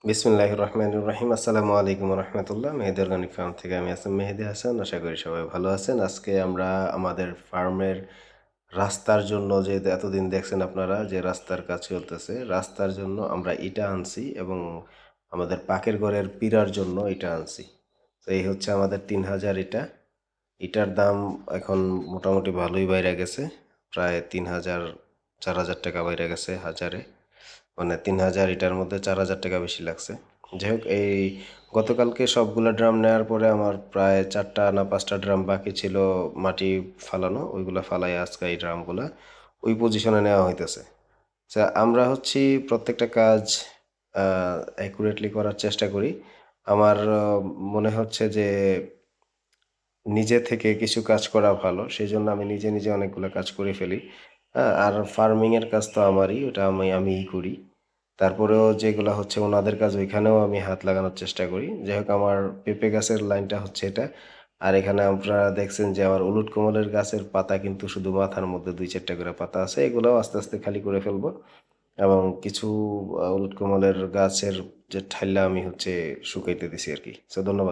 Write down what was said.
বিসমিল্লাহির রহমানির রহিম। আসসালামু আলাইকুম রহমতুল্লাহ। মেহেদি অর্গানিক ফার্ম থেকে আমি আছি মেহেদি হাসান। আশা করি সবাই ভালো আছেন। আজকে আমরা আমাদের ফার্মের রাস্তার জন্য, যে এতদিন দেখছেন আপনারা যে রাস্তার কাজ চলতেছে, রাস্তার জন্য আমরা ইটা আনছি এবং আমাদের পাকের ঘরের পিঁড়ার জন্য ইটা আনছি। তো এই হচ্ছে আমাদের 3000 ইটা। ইটার দাম এখন মোটামুটি ভালোই বাইরে গেছে, প্রায় 3000 4000 টাকা বাইরে গেছে হাজারে। মানে 3000 ইটার মধ্যে 4000 টাকা বেশি লাগছে। যাই হোক, এই গতকালকে সবগুলো ড্রাম নেওয়ার পরে আমার প্রায় 4টা না 5টা ড্রাম বাকি ছিল মাটি ফালানো, ওইগুলো ফালাই আজকে এই ড্রামগুলো ওই পজিশনে নেওয়া হইতেছে। আচ্ছা, আমরা হচ্ছি প্রত্যেকটা কাজ অ্যাকুরেটলি করার চেষ্টা করি। আমার মনে হচ্ছে যে নিজে থেকে কিছু কাজ করা ভালো, সেই জন্য আমি নিজে নিজে অনেকগুলো কাজ করে ফেলি। হ্যাঁ, আর ফার্মিংয়ের কাজ তো আমারই, ওটা আমিই করি। তারপরেও যেগুলো হচ্ছে ওনাদের কাজ, ওইখানেও আমি হাত লাগানোর চেষ্টা করি। যাই হোক, আমার পেঁপে গাছের লাইনটা হচ্ছে এটা। আর এখানে আপনারা দেখছেন যে আমার উলট কমলের গাছের পাতা কিন্তু শুধু মাথার মধ্যে 2-4টা করে পাতা আছে, এগুলোও আস্তে আস্তে খালি করে ফেলবো। এবং কিছু উলট কমলের গাছের যে ঠাইলা আমি হচ্ছে শুকাইতে দিছি আর কি। ধন্যবাদ।